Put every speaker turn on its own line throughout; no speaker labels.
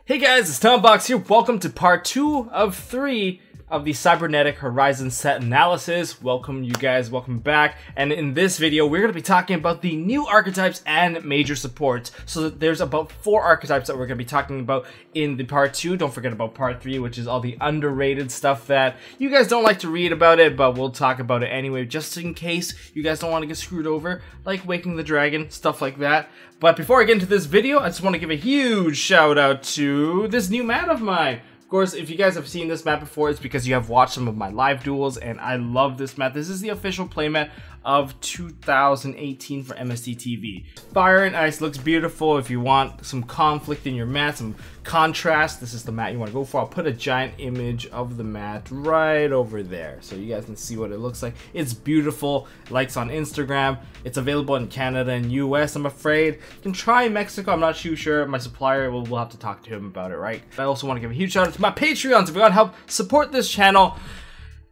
Hey guys, it's Tombox here. Welcome to part 2 of 3 of the Cybernetic Horizon set analysis. Welcome you guys, welcome back. And in this video, we're going to be talking about the new archetypes and major supports. So there's about 4 archetypes that we're going to be talking about in the part 2. Don't forget about part 3, which is all the underrated stuff that you guys don't like to read about it, but we'll talk about it anyway, just in case you guys don't want to get screwed over, like Waking the Dragon, stuff like that. But before I get into this video, I just want to give a huge shout out to this new mat of mine. Of course, if you guys have seen this map before, it's because you have watched some of my live duels, and I love this map. This is the official playmat of 2018 for MST.TV. Fire and Ice looks beautiful. If you want some conflict in your mat, some contrast, this is the mat you want to go for. I'll put a giant image of the mat right over there so you guys can see what it looks like. It's beautiful. Likes on Instagram. It's available in Canada and US, I'm afraid. You can try Mexico, I'm not too sure. My supplier, we'll have to talk to him about it, right? I also want to give a huge shout out to my Patreons. If you want to help support this channel,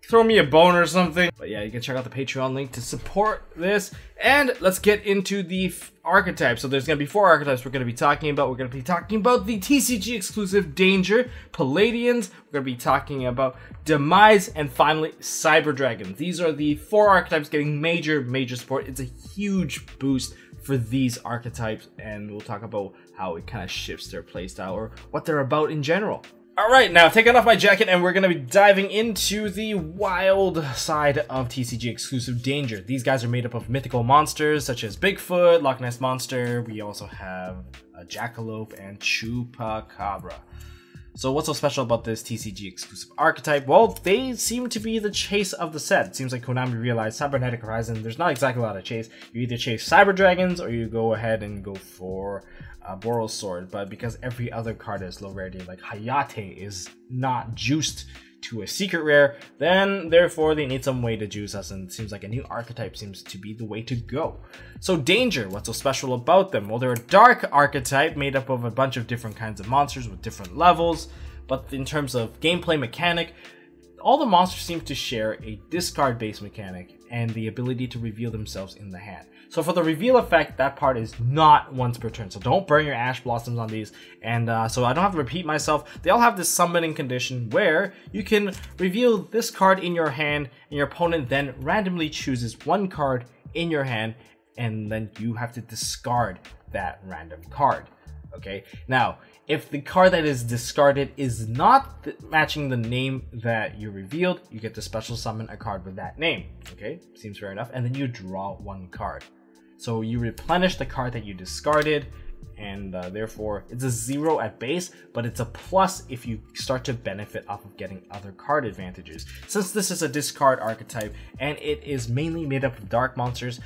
throw me a bone or something. But yeah, you can check out the Patreon link to support this. And let's get into the archetypes. So there's going to be 4 archetypes we're going to be talking about. We're going to be talking about the TCG exclusive Danger, Palladians. We're going to be talking about Demise, and finally Cyber Dragons. These are the 4 archetypes getting major support. It's a huge boost for these archetypes, and we'll talk about how it kind of shifts their playstyle or what they're about in general. Alright, now taking off my jacket, and we're going to be diving into the wild side of TCG exclusive Danger. These guys are made up of mythical monsters such as Bigfoot, Loch Ness Monster. We also have a Jackalope and Chupacabra. So what's so special about this TCG exclusive archetype? Well, they seem to be the chase of the set. It seems like Konami realized Cybernetic Horizon, there's not exactly a lot of chase. You either chase Cyber Dragons or you go ahead and go for Borrow's Sword, but because every other card is low rarity, like Hayate is not juiced to a secret rare, then therefore they need some way to juice us, and it seems like a new archetype seems to be the way to go. So Danger, what's so special about them? Well, they're a dark archetype made up of a bunch of different kinds of monsters with different levels, but in terms of gameplay mechanic, all the monsters seem to share a discard based mechanic and the ability to reveal themselves in the hand. So for the reveal effect, that part is not once per turn, so don't burn your Ash Blossoms on these. And so I don't have to repeat myself, they all have this summoning condition where you can reveal this card in your hand, and your opponent then randomly chooses one card in your hand, and then you have to discard that random card. Okay, now if the card that is discarded is not matching the name that you revealed, you get to special summon a card with that name. Okay, seems fair enough. And then you draw one card. So you replenish the card that you discarded, and therefore it's a 0 at base, but it's a plus if you start to benefit off of getting other card advantages. Since this is a discard archetype and it is mainly made up of dark monsters,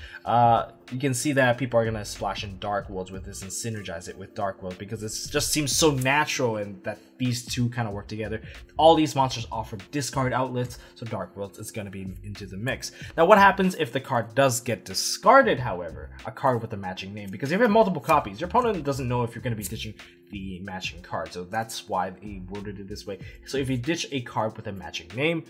you can see that people are going to splash in Dark Worlds with this and synergize it with Dark World because it just seems so natural, and that these two kind of work together. All these monsters offer discard outlets, so Dark Worlds is going to be into the mix. Now what happens if the card does get discarded, however? A card with a matching name, because if you have multiple copies, your opponent doesn't know if you're going to be ditching the matching card, so that's why they worded it this way. So if you ditch a card with a matching name,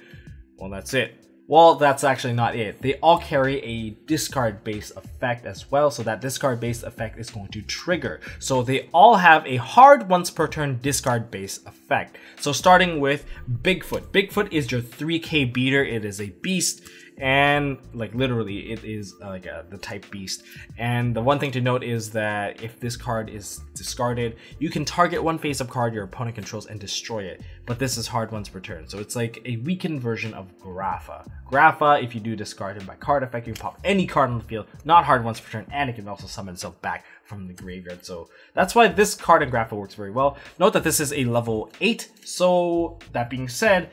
well, that's it. Well, that's actually not it. They all carry a discard-based effect as well, so that discard-based effect is going to trigger. So they all have a hard once per turn discard-based effect. So starting with Bigfoot. Bigfoot is your 3k beater. It is a beast, and like literally it is like the type beast. And the one thing to note is that if this card is discarded, you can target one face-up card your opponent controls and destroy it, but this is hard once per turn, so it's like a weakened version of Grapha. Grapha, if you do discard it by card effect, you can pop any card on the field, not hard once per turn, and it can also summon itself back from the graveyard. So that's why this card in Grapha works very well. Note that this is a level 8, so that being said,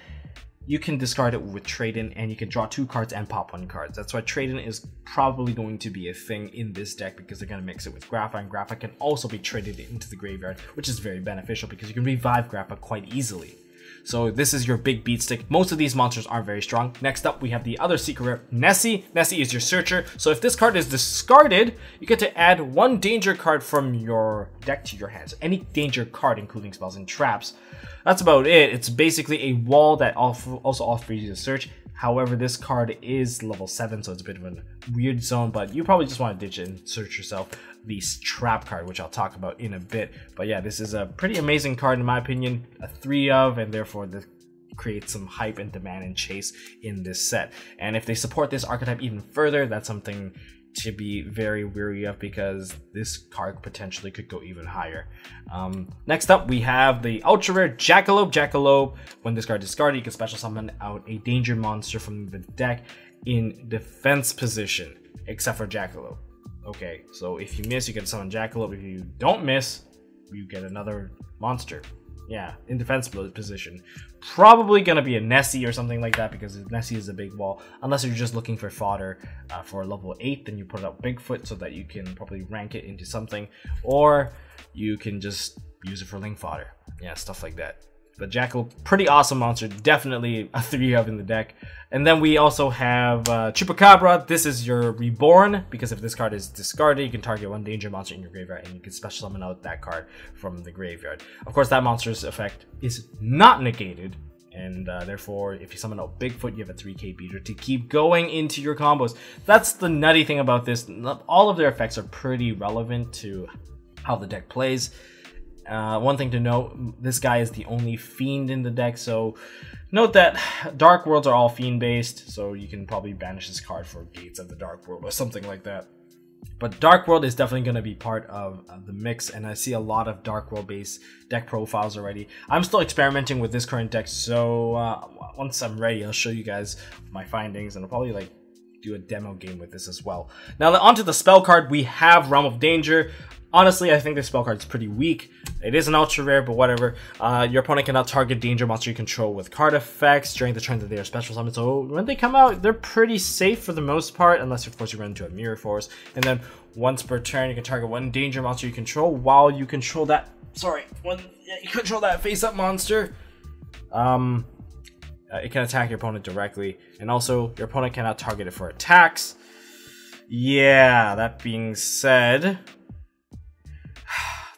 you can discard it with trade-in, and you can draw 2 cards and pop 1 card. That's why trade-in is probably going to be a thing in this deck, because they're going to mix it with Grapha, and Grapha can also be traded into the graveyard, which is very beneficial because you can revive Grapha quite easily. So this is your big beat stick. Most of these monsters aren't very strong. Next up, we have the other secret rare, Nessie. Nessie is your searcher. So if this card is discarded, you get to add 1 danger card from your deck to your hands. Any danger card, including spells and traps. That's about it. It's basically a wall that also offers you to search. However, this card is level 7, so it's a bit of a weird zone, but you probably just want to ditch it and search yourself. the trap card, which I'll talk about in a bit. But yeah, this is a pretty amazing card in my opinion, a 3 of, and therefore this creates some hype and demand and chase in this set. And if they support this archetype even further, that's something to be very wary of, because this card potentially could go even higher. Next up, we have the ultra rare Jackalope. Jackalope, when this card is discarded, you can special summon out a danger monster from the deck in defense position, except for Jackalope. Okay, so if you miss, you can summon Jackalope. If you don't miss, you get another monster. Yeah, in defense position. Probably gonna be a Nessie or something like that, because Nessie is a big wall. Unless you're just looking for fodder for level 8, then you put out Bigfoot so that you can probably rank it into something. Or you can just use it for link fodder. Yeah, stuff like that. But Jackalope, pretty awesome monster. Definitely a 3 of in the deck. And then we also have Chupacabra. This is your Reborn, because if this card is discarded, you can target 1 danger monster in your graveyard, and you can special summon out that card from the graveyard. Of course, that monster's effect is not negated, and therefore, if you summon out Bigfoot, you have a 3k beater to keep going into your combos. That's the nutty thing about this. All of their effects are pretty relevant to how the deck plays. One thing to note, this guy is the only Fiend in the deck, so note that Dark Worlds are all Fiend based, so you can probably banish this card for Gates of the Dark World or something like that. But Dark World is definitely going to be part of the mix, and I see a lot of Dark World based deck profiles already. I'm still experimenting with this current deck, so once I'm ready, I'll show you guys my findings, and I'll probably do a demo game with this as well. Now onto the spell card, we have Realm of Danger. Honestly, I think this spell card is pretty weak. It is an ultra rare, but whatever. Your opponent cannot target danger monster you control with card effects during the turn that they are special summoned. So when they come out, they're pretty safe for the most part, unless of course you run into a Mirror Force. And then once per turn, you can target 1 danger monster you control while you control that. You control that face-up monster. It can attack your opponent directly, and also your opponent cannot target it for attacks. Yeah, that being said,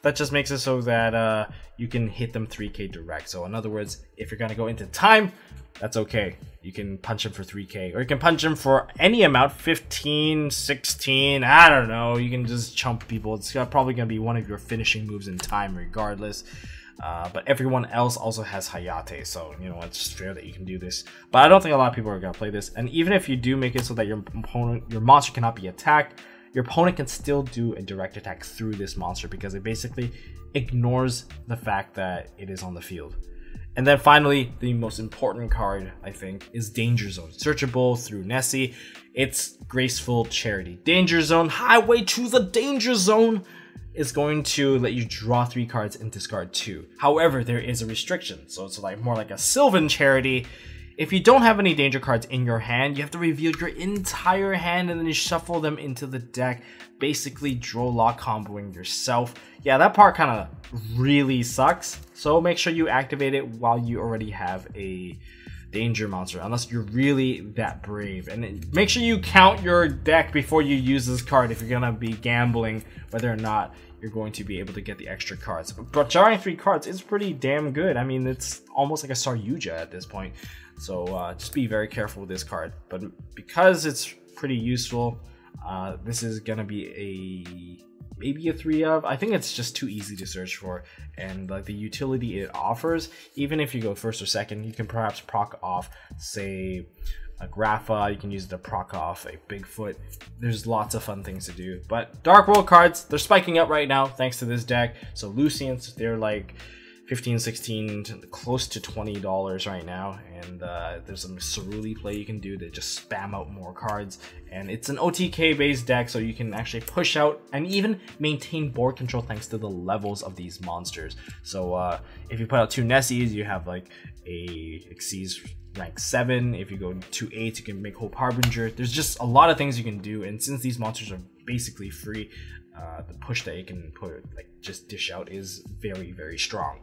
that just makes it so that you can hit them 3k direct. So in other words, if you're gonna go into time, that's okay. You can punch him for 3k, or you can punch him for any amount, 15, 16, I don't know. You can just chump people. It's probably gonna be one of your finishing moves in time regardless. But everyone else also has Hayate, so you know, it's fair that you can do this. But I don't think a lot of people are gonna play this. And even if you do make it so that your monster cannot be attacked, your opponent can still do a direct attack through this monster, because it basically ignores the fact that it is on the field. And then finally, the most important card, I think, is Danger Zone. Searchable through Nessie. It's Graceful Charity. Danger Zone, highway to the Danger Zone, is going to let you draw 3 cards and discard 2. However, there is a restriction, so it's more like a Sylvan Charity. If you don't have any danger cards in your hand, you have to reveal your entire hand and then you shuffle them into the deck, basically draw lock comboing yourself. Yeah, that part kind of really sucks, so make sure you activate it while you already have a danger monster, unless you're really that brave. And make sure you count your deck before you use this card if you're gonna be gambling whether or not you're going to be able to get the extra cards. But drawing 3 cards is pretty damn good. I mean, it's almost like a Saryuja at this point. So just be very careful with this card. But because it's pretty useful, this is gonna be maybe a 3 of. I think it's just too easy to search for, and the utility it offers, even if you go first or second, you can perhaps proc off, say, a Grapha. You can use it to proc off a Bigfoot. There's lots of fun things to do. But Dark World cards, they're spiking up right now thanks to this deck. So Lucians, they're like 15, 16, close to $20 right now, and there's some Ceruli play you can do to just spam out more cards. And it's an OTK based deck, so you can actually push out and even maintain board control thanks to the levels of these monsters. So if you put out 2 Nessies, you have like a Xyz rank 7. If you go 2 8s, you can make Hope Harbinger. There's just a lot of things you can do, and since these monsters are basically free, the push that you can put, just dish out, is very, very strong.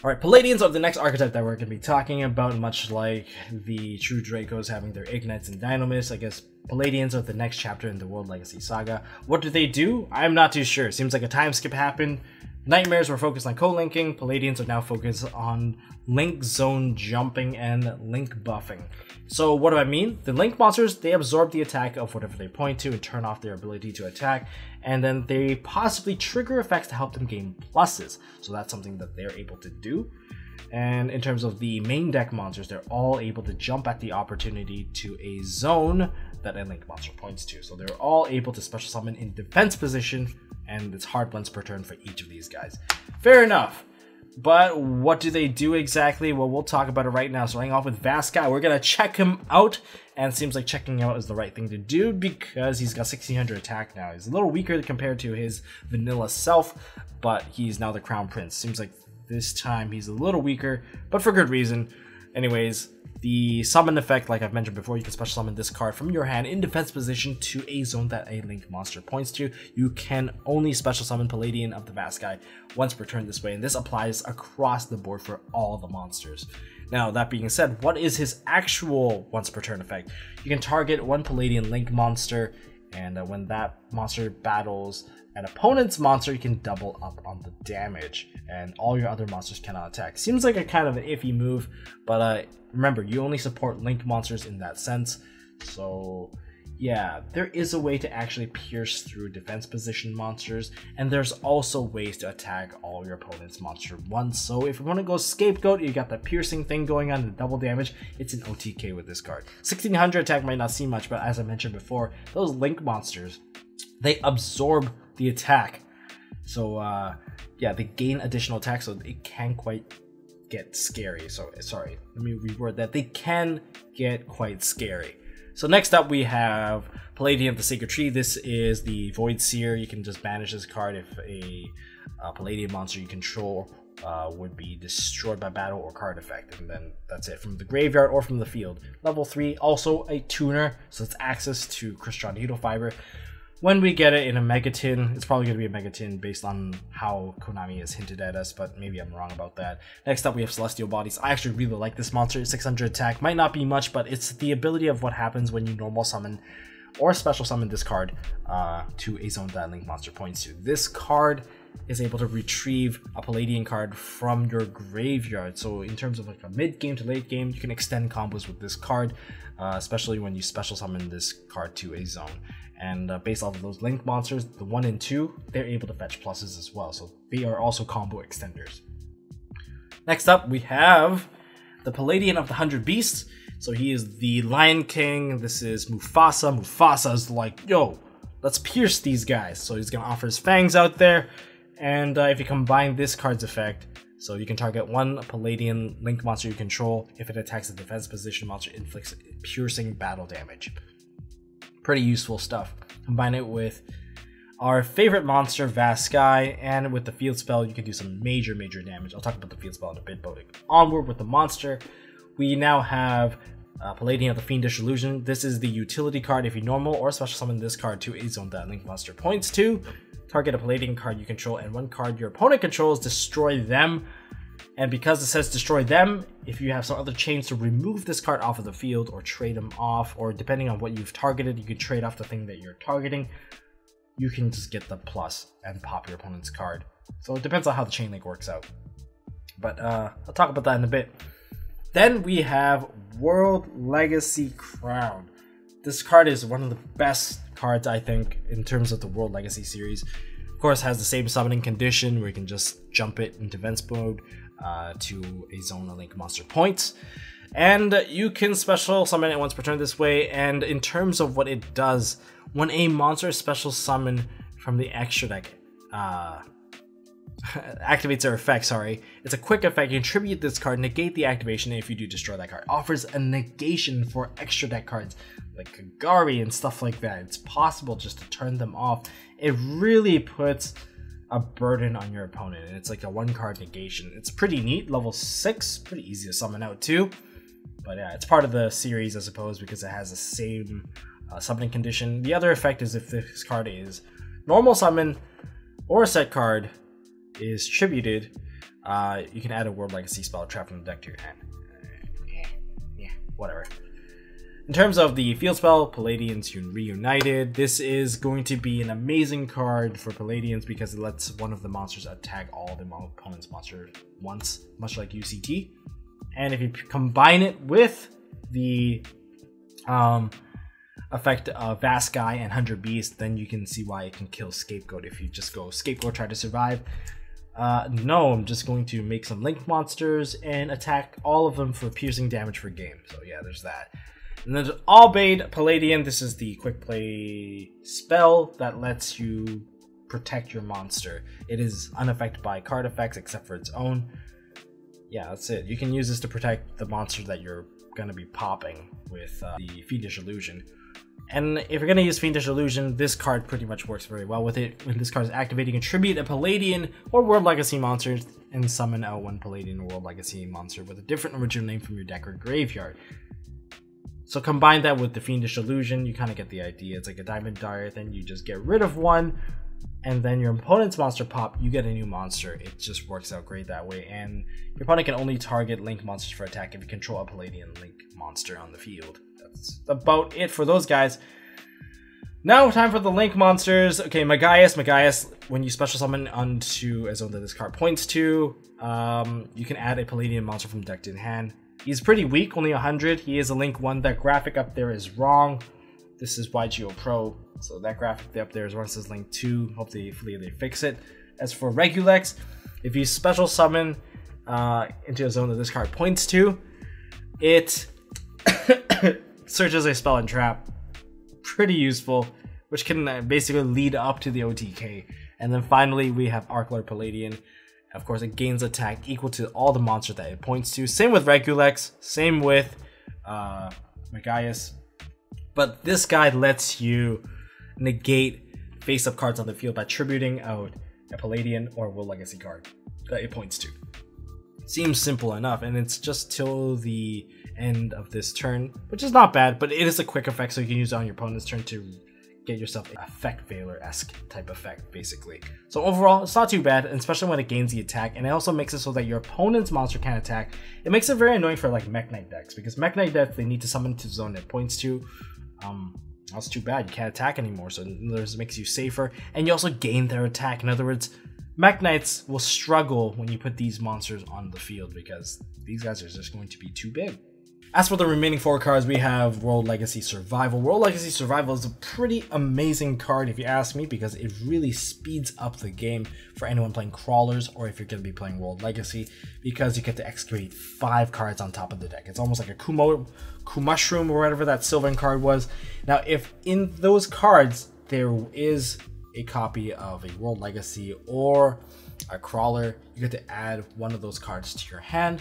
Alright, Palladians are the next archetype that we're going to be talking about. Much like the True Dracos having their Ignites and Dynamis, I guess Palladians are the next chapter in the World Legacy Saga. What do they do? I'm not too sure. Seems like a time skip happened, Nightmares were focused on co-linking. Palladians are now focused on link zone jumping and link buffing. So what do I mean? The link monsters, they absorb the attack of whatever they point to and turn off their ability to attack, and then they possibly trigger effects to help them gain pluses. So that's something that they're able to do. And in terms of the main deck monsters, they're all able to jump at the opportunity to a zone that a link monster points to. So they're all able to special summon in defense position, and it's hard blunts per turn for each of these guys. Fair enough. But what do they do exactly? Well, we'll talk about it right now. Starting off with Vaskai, we're going to check him out. And it seems like checking out is the right thing to do because he's got 1600 attack now. He's a little weaker compared to his vanilla self, but he's now the Crown Prince. Seems like this time he's a little weaker, but for good reason. Anyways, the summon effect, like I've mentioned before, you can special summon this card from your hand in defense position to a zone that a link monster points to. You can only special summon Palladian of the Vaskai once per turn this way, and this applies across the board for all the monsters. Now, that being said, what is his actual once per turn effect? You can target one Palladian link monster, and when that monster battles an opponent's monster, you can double up on the damage, and all your other monsters cannot attack. Seems like a kind of an iffy move, but remember, you only support link monsters in that sense. So yeah, there is a way to actually pierce through defense position monsters, and there's also ways to attack all your opponent's monster once. So if you want to go scapegoat, you got the piercing thing going on, the double damage, it's an OTK with this card. 1600 attack might not seem much, but as I mentioned before, those link monsters, they absorb the attack. So yeah, they gain additional attack, so it can quite get scary. So sorry, let me reword that. They can get quite scary. So next up we have Palladian of the Sacred Tree. This is the Void Seer. You can just banish this card if a Palladian monster you control would be destroyed by battle or card effect, and then that's it from the graveyard or from the field. Level 3, also a tuner, so it's access to Crystron Needle Fiber. When we get it in a Megatin, it's probably going to be a Megatin based on how Konami has hinted at us, but maybe I'm wrong about that. Next up, we have Celestial Bodies. I actually really like this monster. 600 attack. Might not be much, but it's the ability of what happens when you normal summon or special summon this card to a zone that link monster points to. This card is able to retrieve a Palladian card from your graveyard. So in terms of like a mid-game to late game, you can extend combos with this card, especially when you special summon this card to a zone. And based off of those link monsters, the 1 and 2, they're able to fetch pluses as well. So they are also combo extenders. Next up, we have the Palladian of the 100 Beasts. So he is the Lion King. This is Mufasa. Mufasa is like, yo, let's pierce these guys. So he's going to offer his fangs out there. And if you combine this card's effect, so you can target one Palladian link monster you control. If it attacks a defense position monster, inflicts piercing battle damage. Pretty useful stuff. Combine it with our favorite monster, Vaskai, and with the field spell, you can do some major damage. I'll talk about the field spell in a bit, but onward with the monster, we now have Palladian of the Fiendish Illusion. This is the utility card. If you normal or special summon this card to a zone that link monster points to, target a Palladian card you control and one card your opponent controls, destroy them. And because it says destroy them, if you have some other chains to remove this card off of the field or trade them off, or depending on what you've targeted, you can trade off the thing that you're targeting, you can just get the plus and pop your opponent's card. So it depends on how the chain link works out. But I'll talk about that in a bit. Then we have World Legacy Crown. This card is one of the best cards, I think, in terms of the World Legacy series. Of course, has the same summoning condition where you can just jump it in defense mode to a zone that link monster points. And you can special summon it once per turn this way. And in terms of what it does, when a monster is special summoned from the extra deck, activates their effect, sorry. It's a quick effect. You contribute this card, negate the activation, and if you do, destroy that card. Offers a negation for extra deck cards like Kagari and stuff like that. It's possible just to turn them off. It really puts a burden on your opponent, and it's like a 1-card negation. It's pretty neat. Level 6, pretty easy to summon out too. But yeah, it's part of the series, I suppose, because it has the same summoning condition. The other effect is if this card is normal summon or a set card is tributed, you can add a World Legacy spell trap from the deck to your hand. Yeah, whatever. In terms of the field spell, Palladians Reunited, this is going to be an amazing card for Palladians because it lets one of the monsters attack all the opponent's monsters once, much like UCT. And if you combine it with the effect of Vast Guy and 100 Beast, then you can see why it can kill Scapegoat if you just go Scapegoat, try to survive. No, I'm just going to make some Link monsters and attack all of them for piercing damage per game. So yeah, there's that. And then there's Albade Palladian. This is the quick play spell that lets you protect your monster. It is unaffected by card effects except for its own. Yeah, that's it. You can use this to protect the monster that you're going to be popping with the Fiendish Illusion. And if you're going to use Fiendish Illusion, this card pretty much works very well with it. When this card is activated, you can tribute a Palladian or World Legacy monster and summon out one Palladian or World Legacy monster with a different original name from your deck or graveyard. So combine that with the Fiendish Illusion, you kind of get the idea. It's like a Diamond Dart, then you just get rid of one, and then your opponent's monster pop, you get a new monster. It just works out great that way, and your opponent can only target Link monsters for attack if you control a Palladian Link monster on the field. That's about it for those guys. Now time for the Link monsters. Okay, Megaeus, when you special summon onto a zone that this card points to, you can add a Palladian monster from deck to hand. He's pretty weak, only 100. He is a Link 1. That graphic up there is wrong. This is CYHO Pro, so that graphic up there is wrong. It says Link 2. Hopefully they fix it. As for Regulex, if you special summon into a zone that this card points to, it searches a spell and trap. Pretty useful, which can basically lead up to the OTK. And then finally, we have ARCHETYPE Palladian. Of course, it gains attack equal to all the monsters that it points to. Same with Regulex, same with Megaeus. But this guy lets you negate face-up cards on the field by tributing out a Palladian or World Legacy card that it points to. Seems simple enough, and it's just till the end of this turn, which is not bad, but it is a quick effect, so you can use it on your opponent's turn to get yourself an effect veiler-esque type effect, basically. So overall, it's not too bad, especially when it gains the attack, and it also makes it so that your opponent's monster can't attack. It makes it very annoying for like Mech Knight decks, because Mech Knight decks, they need to summon to the zone it points to. That's too bad, you can't attack anymore, so it makes you safer, and you also gain their attack. In other words, Mech Knights will struggle when you put these monsters on the field, because these guys are just going to be too big. As for the remaining 4 cards, we have World Legacy Survival. World Legacy Survival is a pretty amazing card if you ask me, because it really speeds up the game for anyone playing crawlers, or if you're going to be playing World Legacy, because you get to execute 5 cards on top of the deck. It's almost like a Kumushroom or whatever that Sylvan card was. Now, if in those cards there is a copy of a World Legacy or a crawler, you get to add one of those cards to your hand,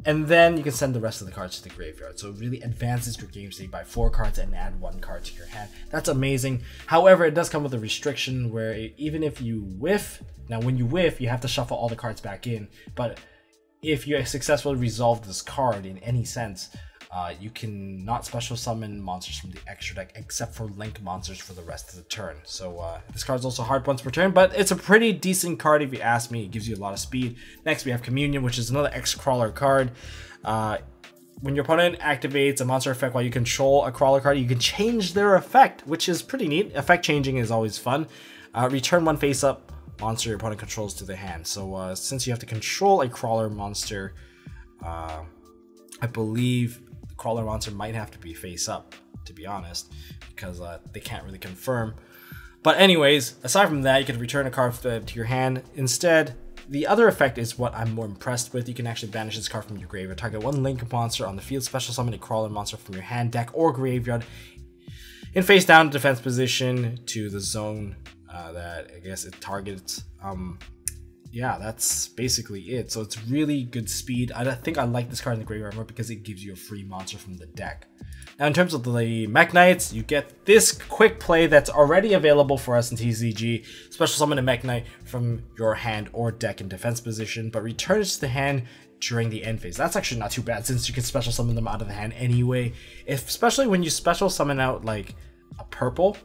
and then you can send the rest of the cards to the graveyard. So it really advances your game state by 4 cards and add 1 card to your hand. That's amazing. However, it does come with a restriction where even if you whiff, now when you whiff, you have to shuffle all the cards back in. But if you successfully resolve this card in any sense, you can not special summon monsters from the extra deck except for Link monsters for the rest of the turn. So this card is also hard once per turn, but it's a pretty decent card if you ask me. It gives you a lot of speed. Next we have Communion, which is another X-Crawler card. When your opponent activates a monster effect while you control a crawler card, you can change their effect, which is pretty neat. Effect changing is always fun. Return 1 face-up monster your opponent controls to the hand. So since you have to control a crawler monster, I believe the crawler monster might have to be face up, to be honest, because they can't really confirm. But anyways, aside from that, you can return a card to your hand. Instead, the other effect is what I'm more impressed with. You can actually banish this card from your graveyard. Target 1 Link monster on the field, special summon a crawler monster from your hand, deck, or graveyard in face down defense position to the zone that I guess it targets. Yeah, that's basically it. So it's really good speed. I think I like this card in the graveyard more because it gives you a free monster from the deck. Now in terms of the Mech Knights, you get this quick play that's already available for us in TCG. Special summon a Mech Knight from your hand or deck in defense position, but return it to the hand during the end phase. That's actually not too bad since you can special summon them out of the hand anyway. Especially when you special summon out like a purple,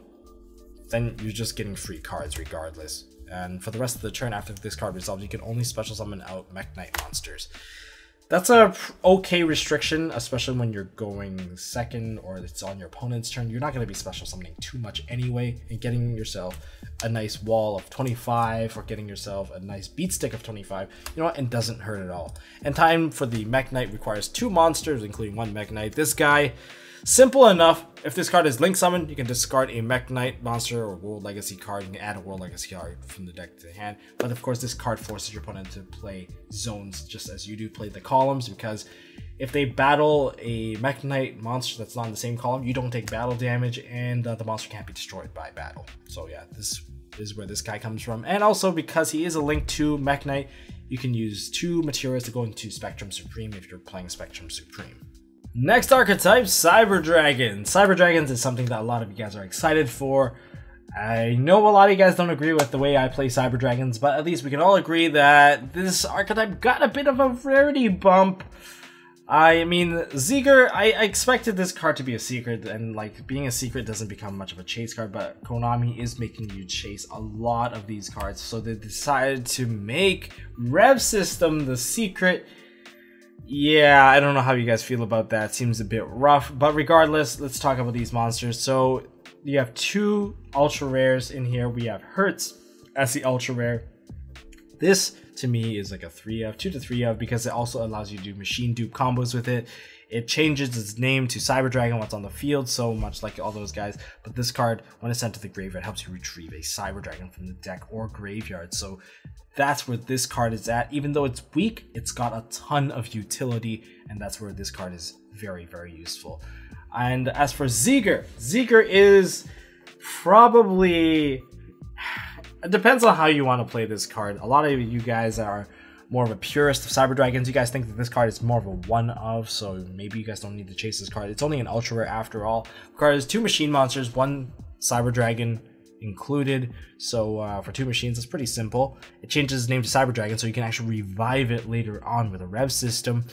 then you're just getting free cards regardless. And for the rest of the turn after this card resolves, you can only special summon out Mech Knight monsters. That's a okay restriction, especially when you're going second or it's on your opponent's turn. You're not going to be special summoning too much anyway, and getting yourself a nice wall of 25 or getting yourself a nice beat stick of 25, you know what, and doesn't hurt at all. And time for the Mech Knight requires 2 monsters, including 1 Mech Knight. This guy, simple enough. If this card is link summoned, you can discard a Mech Knight monster or World Legacy card. You can add a World Legacy card from the deck to the hand. But of course, this card forces your opponent to play zones just as you do play the columns, because if they battle a Mech Knight monster that's not in the same column, you don't take battle damage, and the monster can't be destroyed by battle. So yeah, this is where this guy comes from. And also, because he is a link to Mech Knight, you can use 2 materials to go into Spectrum Supreme if you're playing Spectrum Supreme. Next archetype, Cyber Dragons. Cyber Dragons is something that a lot of you guys are excited for. I know a lot of you guys don't agree with the way I play Cyber Dragons, but at least we can all agree that this archetype got a bit of a rarity bump. I mean, Zeger, I expected this card to be a secret, and like being a secret doesn't become much of a chase card, but Konami is making you chase a lot of these cards, so they decided to make Rev System the secret. Yeah, I don't know how you guys feel about that. Seems a bit rough, but regardless, let's talk about these monsters. So you have 2 ultra rares in here. We have Hertz as the ultra rare. This to me is like a 3 of, 2 to 3 of, because it also allows you to do machine dupe combos with it. It changes its name to Cyber Dragon once on the field, so much like all those guys. But this card, when it's sent to the graveyard, helps you retrieve a Cyber Dragon from the deck or graveyard. So that's where this card is at. Even though it's weak, it's got a ton of utility, and that's where this card is very, very useful. And as for Zeger, Zeger is probably... It depends on how you want to play this card. A lot of you guys are more of a purist of Cyber Dragons. You guys think that this card is more of a one of, so maybe you guys don't need to chase this card. It's only an ultra rare after all. The card is 2 machine monsters, 1 Cyber Dragon included. So for 2 machines, it's pretty simple. It changes its name to Cyber Dragon, so you can actually revive it later on with a rev system.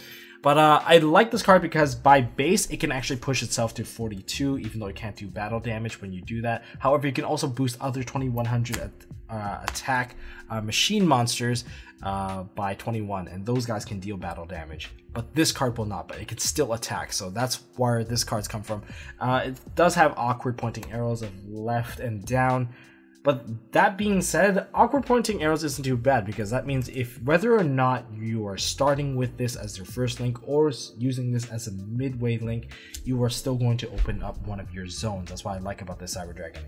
But I like this card because by base, it can actually push itself to 42, even though it can't do battle damage when you do that. However, you can also boost other 2100 attack machine monsters by 21, and those guys can deal battle damage. But this card will not, but it can still attack, so that's where this card's come from. It does have awkward pointing arrows of left and down. But that being said, awkward pointing arrows isn't too bad, because that means if whether or not you are starting with this as your first link or using this as a midway link, you are still going to open up one of your zones. That's what I like about the Cyber Dragon.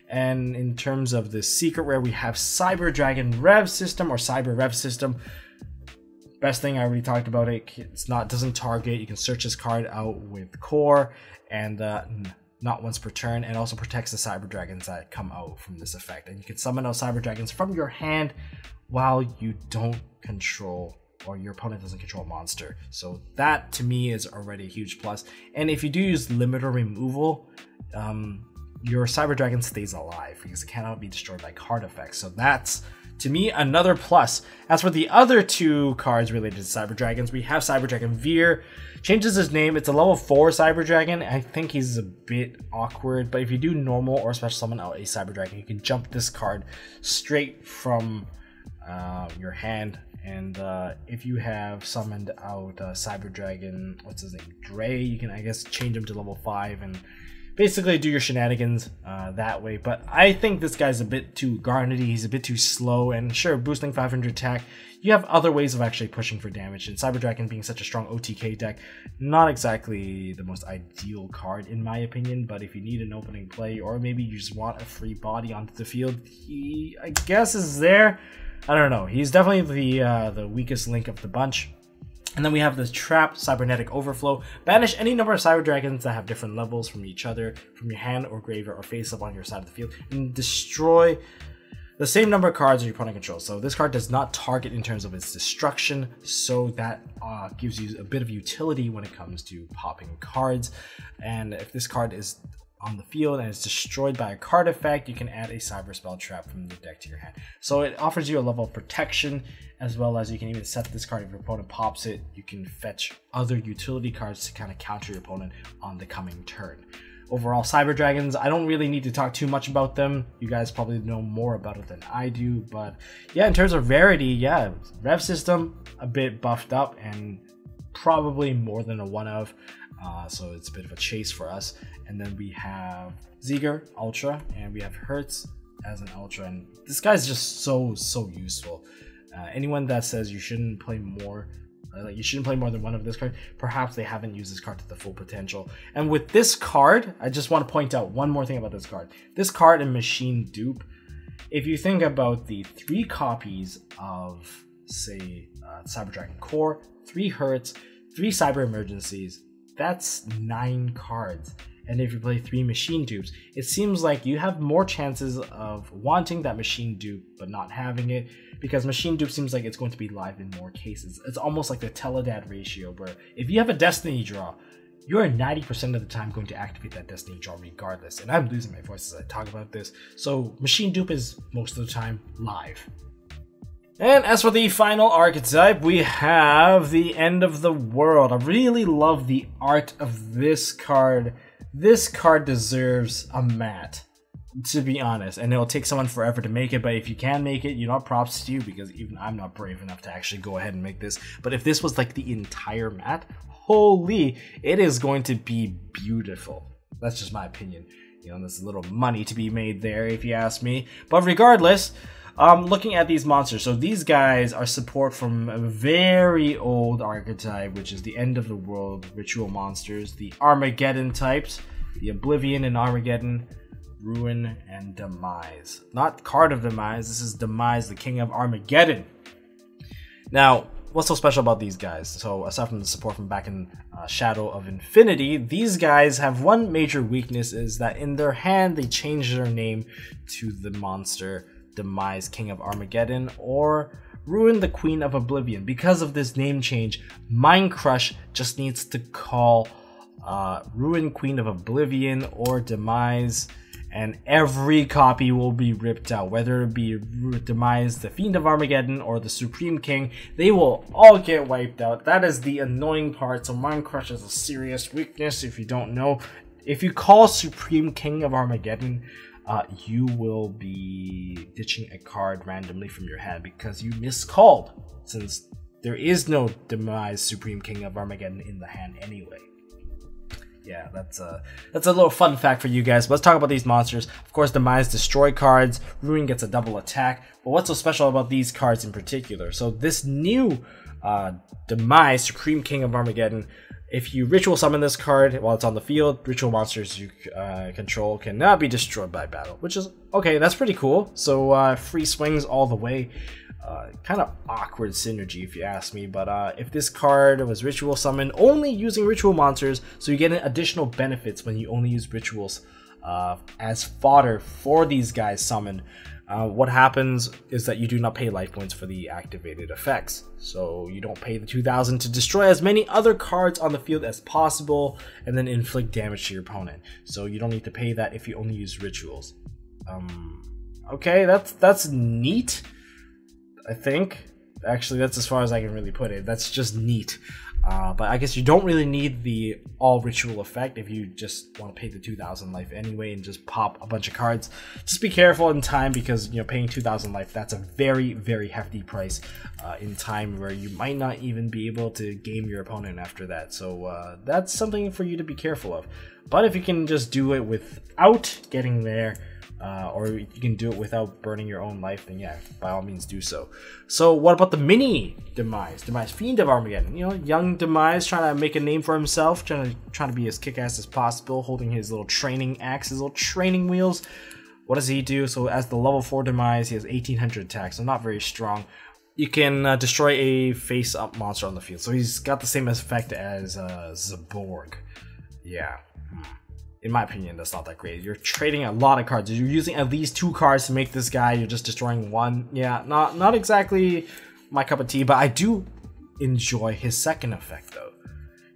And in terms of the secret rare, we have Cyber Dragon Rev System or Cyber Rev System. Best thing, I already talked about it. Doesn't target. You can search this card out with core and not once per turn, and also protects the Cyber Dragons that come out from this effect. And you can summon out Cyber Dragons from your hand while you don't control, or your opponent doesn't control a monster. So that to me is already a huge plus. And if you do use limiter removal, your Cyber Dragon stays alive because it cannot be destroyed by card effects. So that's, to me, another plus. As for the other 2 cards related to Cyber Dragons, we have Cyber Dragon Veer. Changes his name. It's a level 4 Cyber Dragon. I think he's a bit awkward, but if you do normal or special summon out a Cyber Dragon, you can jump this card straight from your hand. And if you have summoned out Cyber Dragon, what's his name, Dre, you can, I guess, change him to level 5 and basically do your shenanigans that way. But I think this guy's a bit too garnety, he's a bit too slow, and sure, boosting 500 attack, you have other ways of actually pushing for damage, and Cyber Dragon being such a strong OTK deck, not exactly the most ideal card in my opinion. But if you need an opening play, or maybe you just want a free body onto the field, he, I guess, is there. I don't know, he's definitely the weakest link of the bunch. And then we have this Trap Cybernetic Overflow. Banish any number of Cyber Dragons that have different levels from each other, from your hand or graveyard or face up on your side of the field, and destroy the same number of cards your opponent controls. So this card does not target in terms of its destruction, so that gives you a bit of utility when it comes to popping cards. And if this card is on the field and it's destroyed by a card effect, you can add a Cyber Spell Trap from the deck to your hand. So it offers you a level of protection, as well as you can even set this card if your opponent pops it. You can fetch other utility cards to kind of counter your opponent on the coming turn. Overall, Cyber Dragons, I don't really need to talk too much about them. You guys probably know more about it than I do. But yeah, in terms of rarity, yeah, Rev System, a bit buffed up, and probably more than a one of, so it's a bit of a chase for us. And then we have Ziegler Ultra, and we have Hertz as an Ultra, and this guy's just so useful. Anyone that says you shouldn't play more, like you shouldn't play more than one of this card, perhaps they haven't used this card to the full potential. And with this card, I just want to point out one more thing about this card. This card in Machine Dupe, if you think about the 3 copies of, say, Cyber Dragon Core, 3 Hertz, 3 Cyber Emergencies, that's 9 cards. And if you play 3 Machine Dupes, it seems like you have more chances of wanting that Machine Dupe but not having it, because Machine Dupe seems like it's going to be live in more cases. It's almost like the Teledad ratio, where if you have a Destiny draw, you're 90% of the time going to activate that Destiny draw regardless. And I'm losing my voice as I talk about this. So Machine Dupe is most of the time live. And as for the final archetype, we have the End of the World. I really love the art of this card. This card deserves a mat, to be honest, and it'll take someone forever to make it, but if you can make it, you know, props to you, because even I'm not brave enough to actually go ahead and make this. But if this was like the entire mat, holy, it is going to be beautiful. That's just my opinion. You know, there's a little money to be made there, if you ask me. But regardless, looking at these monsters, so these guys are support from a very old archetype, which is the End of the World ritual monsters, the Armageddon types, the Oblivion and Armageddon, Ruin, and Demise. Not Card of Demise, this is Demise, the King of Armageddon. Now, what's so special about these guys? So aside from the support from back in Shadow of Infinity, these guys have one major weakness, is that in their hand they change their name to the monster Demise, King of Armageddon, or Ruin, the Queen of Oblivion. Because of this name change, Mind Crush just needs to call Ruin, Queen of Oblivion, or Demise, and every copy will be ripped out. Whether it be Demise, the Fiend of Armageddon, or the Supreme King, they will all get wiped out. That is the annoying part. So Mind Crush is a serious weakness, if you don't know. If you call Supreme King of Armageddon, you will be ditching a card randomly from your hand because you miscalled, since there is no Demise Supreme King of Armageddon in the hand anyway. Yeah, that's a little fun fact for you guys. Let's talk about these monsters. Of course, Demise destroy cards, Ruin gets a double attack, but what's so special about these cards in particular? So this new Demise Supreme King of Armageddon, if you ritual summon this card while it's on the field, ritual monsters you control cannot be destroyed by battle, which is okay. That's pretty cool. So free swings all the way. Kind of awkward synergy if you ask me, but if this card was ritual summoned only using ritual monsters, so you get additional benefits when you only use rituals as fodder for these guys summoned. What happens is that you do not pay life points for the activated effects. So you don't pay the 2,000 to destroy as many other cards on the field as possible and then inflict damage to your opponent. So you don't need to pay that if you only use rituals. Okay, that's neat, I think. Actually, that's as far as I can really put it. That's just neat. But I guess you don't really need the all ritual effect if you just want to pay the 2,000 life anyway and just pop a bunch of cards. Just be careful in time, because you know, paying 2,000 life, that's a very hefty price in time, where you might not even be able to game your opponent after that. So that's something for you to be careful of. But if you can just do it without getting there, or you can do it without burning your own life, then yeah, by all means do so. So what about the mini Demise? Demise Fiend of Armageddon. You know, young Demise trying to make a name for himself, trying to be as kick-ass as possible, holding his little training axe, his little training wheels. What does he do? So as the level 4 Demise, he has 1,800 attack, so not very strong. You can destroy a face-up monster on the field. So he's got the same effect as Zaborg. Yeah. In my opinion, that's not that great. You're trading a lot of cards. You're using at least 2 cards to make this guy. You're just destroying 1. Yeah, not exactly my cup of tea, but I do enjoy his second effect, though.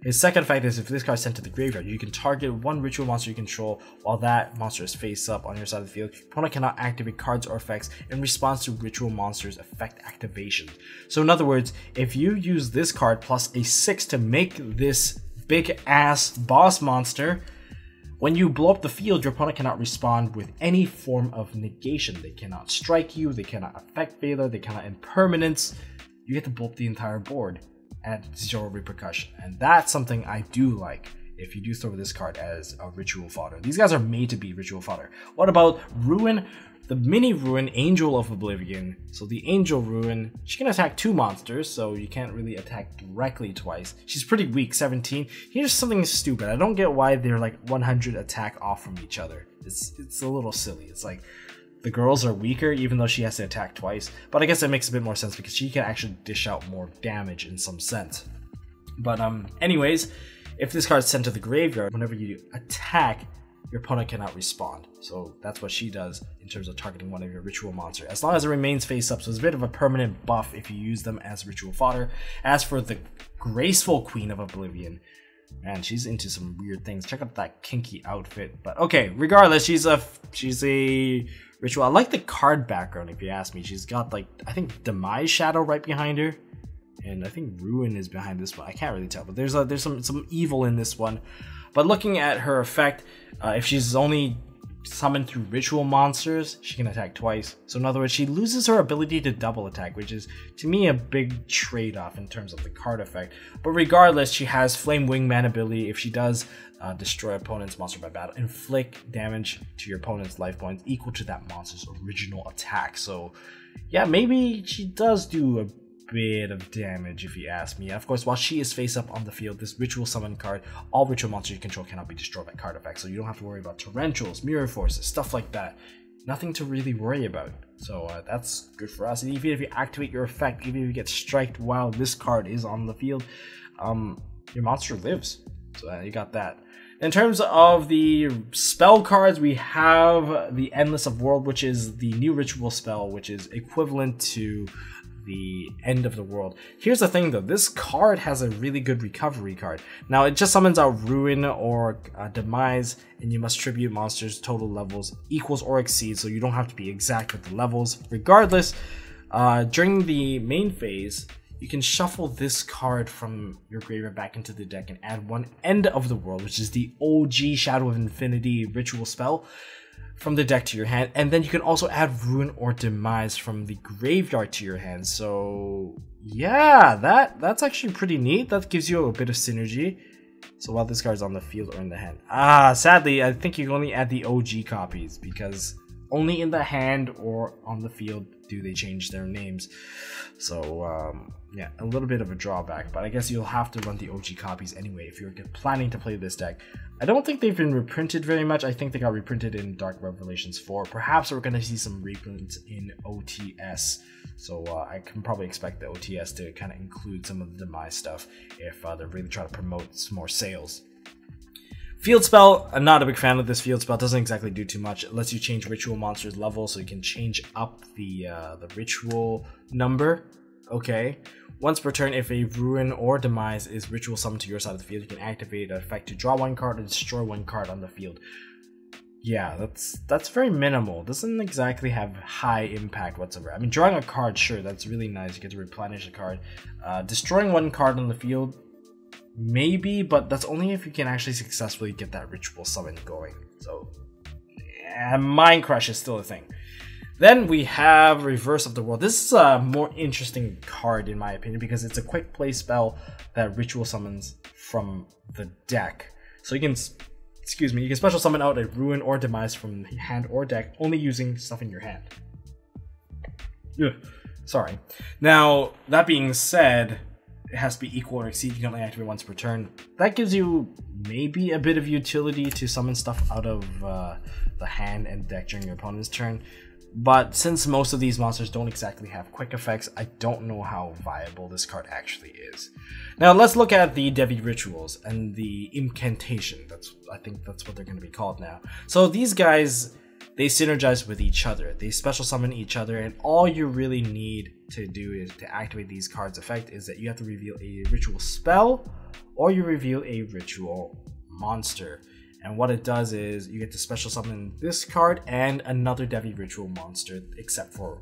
His second effect is if this card is sent to the graveyard, you can target 1 ritual monster you control while that monster is face up on your side of the field. Your opponent cannot activate cards or effects in response to ritual monsters' effect activation. So in other words, if you use this card plus a 6 to make this big-ass boss monster, when you blow up the field, your opponent cannot respond with any form of negation. They cannot strike you, they cannot affect Valor, they cannot impermanence. You get to blow up the entire board. at 0 repercussion. And that's something I do like if you do throw this card as a ritual fodder. These guys are made to be ritual fodder. What about Ruin? The mini Ruin, Angel of Oblivion. So the Angel Ruin, she can attack 2 monsters, so you can't really attack directly twice. She's pretty weak, 17. Here's something stupid. I don't get why they're like 100 attack off from each other. It's a little silly. It's like the girls are weaker even though she has to attack twice. But I guess it makes a bit more sense because she can actually dish out more damage in some sense. But anyways, if this card's sent to the graveyard, whenever you attack, your opponent cannot respond. So that's what she does in terms of targeting one of your ritual monsters, as long as it remains face up. So it's a bit of a permanent buff if you use them as ritual fodder. As for the graceful Queen of Oblivion, man, she's into some weird things. Check out that kinky outfit. But okay, regardless, she's a ritual. I like the card background, if you ask me. She's got like, I think Demise shadow right behind her, and I think Ruin is behind this one. I can't really tell, but there's some evil in this one. But looking at her effect, if she's only summoned through ritual monsters, she can attack twice. So in other words, she loses her ability to double attack, which is, to me, a big trade-off in terms of the card effect. But regardless, she has Flame Wingman ability. If she does destroy opponent's monster by battle, inflict damage to your opponent's life points equal to that monster's original attack. So yeah, maybe she does do a bit of damage, if you ask me. Of course, while she is face up on the field, this ritual summon card, all ritual monsters you control cannot be destroyed by card effects, so you don't have to worry about torrentials, mirror forces, stuff like that. Nothing to really worry about. So that's good for us. And even if you activate your effect, even if you get striked while this card is on the field, your monster lives. So you got that. In terms of the spell cards, we have the Endless of World, which is the new ritual spell, which is equivalent to the End of the World. Here's the thing though, this card has a really good recovery card. Now it just summons out Ruin or Demise, and you must tribute monsters total levels equals or exceeds, so you don't have to be exact with the levels. Regardless, during the main phase, you can shuffle this card from your graveyard back into the deck and add one End of the World, which is the OG Shadow of Infinity ritual spell, from the deck to your hand, and then you can also add Ruin or Demise from the graveyard to your hand. So yeah, that's actually pretty neat. That gives you a bit of synergy. So while this card's on the field or in the hand, sadly I think you can only add the OG copies, because only in the hand or on the field do they change their names. So yeah, a little bit of a drawback, but I guess you'll have to run the OG copies anyway if you're planning to play this deck. I don't think they've been reprinted very much. I think they got reprinted in Dark Revelations 4. Perhaps we're going to see some reprints in OTS. So I can probably expect the OTS to kind of include some of the Demise stuff if they're really trying to promote some more sales. Field spell, I'm not a big fan of this field spell. It doesn't exactly do too much. It lets you change ritual monsters level, so you can change up the ritual number. Okay. Once per turn, if a Ruin or Demise is ritual summoned to your side of the field, you can activate an effect to draw one card or destroy one card on the field. Yeah, that's very minimal. Doesn't exactly have high impact whatsoever. I mean, drawing a card, sure, that's really nice. You get to replenish a card. Destroying one card on the field, maybe, but that's only if you can actually successfully get that ritual summon going. So, yeah, Mind Crush is still a thing. Then we have Reverse of the World. This is a more interesting card in my opinion, because it's a quick play spell that ritual summons from the deck. So you can, you can special summon out a Ruin or Demise from the hand or deck, only using stuff in your hand. Ugh, sorry. Now, that being said, it has to be equal or exceed. You can only activate once per turn. That gives you maybe a bit of utility to summon stuff out of the hand and deck during your opponent's turn. But since most of these monsters don't exactly have quick effects, I don't know how viable this card actually is. Now let's look at the Devi Rituals and the Incantation. I think that's what they're going to be called now. So these guys, they synergize with each other. They special summon each other, and all you really need to do is to activate these cards' effect is that you have to reveal a ritual spell or you reveal a ritual monster. And what it does is you get to special summon this card and another Devi Ritual monster, except for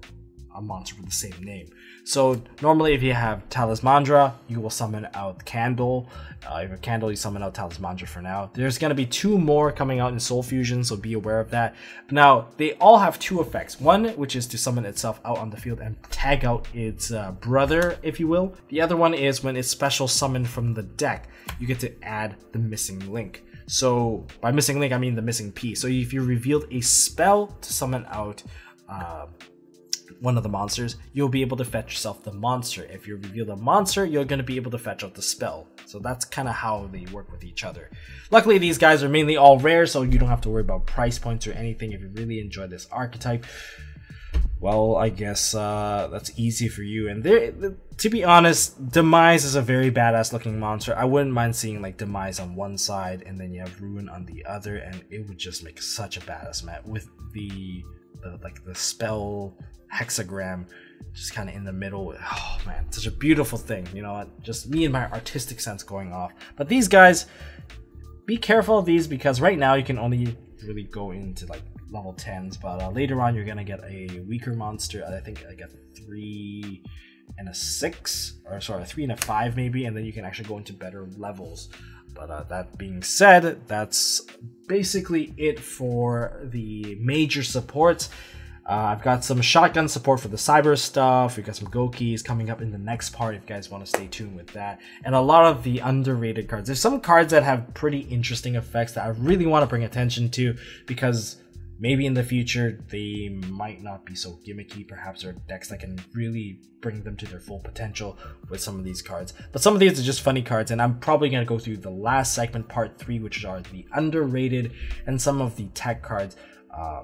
a monster with the same name. So normally if you have Talismandra, you will summon out Candle. If you have Candle, you summon out Talismandra for now. There's going to be 2 more coming out in Soul Fusion, so be aware of that. But now, they all have 2 effects. One, which is to summon itself out on the field and tag out its brother, if you will. The other one is when it's special summoned from the deck, you get to add the missing link. So by missing link, I mean the missing piece. So if you revealed a spell to summon out one of the monsters, you'll be able to fetch yourself the monster. If you reveal the monster, you're going to be able to fetch out the spell. So that's kind of how they work with each other. Luckily, these guys are mainly all rare, so you don't have to worry about price points or anything. If you really enjoy this archetype, well, I guess that's easy for you. And to be honest, Demise is a very badass looking monster. I wouldn't mind seeing like Demise on one side and then you have Ruin on the other, and it would just make such a badass mat with the spell hexagram just kind of in the middle. Oh man, such a beautiful thing, you know, just me and my artistic sense going off. But these guys, be careful of these, because right now you can only really go into like level 10s, but later on you're gonna get a weaker monster. I think I got 3 and a 6, or sorry, 3 and a 5 maybe, and then you can actually go into better levels. But that being said, that's basically it for the major supports. I've got some shotgun support for the cyber stuff. We've got some Gokis coming up in the next part if you guys want to stay tuned with that. And a lot of the underrated cards. There's some cards that have pretty interesting effects that I really want to bring attention to, because maybe in the future they might not be so gimmicky. Perhaps there are decks that can really bring them to their full potential with some of these cards. But some of these are just funny cards, and I'm probably going to go through the last segment, part 3, which are the underrated and some of the tech cards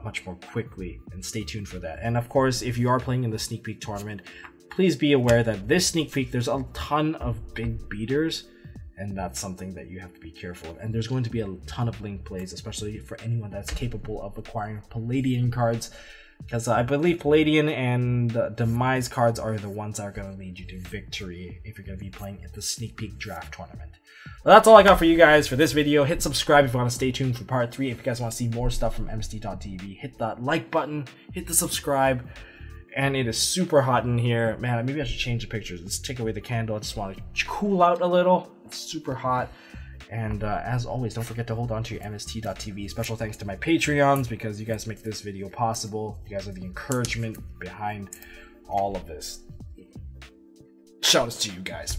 much more quickly, and stay tuned for that. And of course, if you are playing in the sneak peek tournament, please be aware that this sneak peek, there's a ton of big beaters, and that's something that you have to be careful of. And there's going to be a ton of link plays, especially for anyone that's capable of acquiring Palladian cards, because I believe Palladian and Demise cards are the ones that are going to lead you to victory if you're going to be playing at the sneak peek draft tournament. Well, that's all I got for you guys for this video. Hit subscribe if you want to stay tuned for part 3. If you guys want to see more stuff from MST.TV, hit that like button, hit the subscribe. And it is super hot in here. Man, maybe I should change the pictures. Let's take away the candle. I just want to cool out a little. It's super hot. And as always, don't forget to hold on to your MST.TV. Special thanks to my Patreons, because you guys make this video possible. You guys are the encouragement behind all of this. Shout outs to you guys.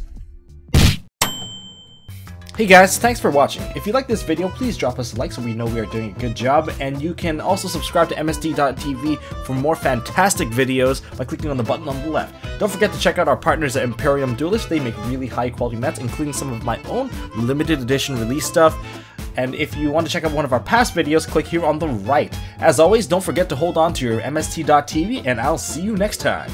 Hey guys, thanks for watching. If you like this video, please drop us a like so we know we are doing a good job. And you can also subscribe to MST.TV for more fantastic videos by clicking on the button on the left. Don't forget to check out our partners at Imperium Duelist. They make really high quality mats, including some of my own limited edition release stuff. And if you want to check out one of our past videos, click here on the right. As always, don't forget to hold on to your MST.TV, and I'll see you next time.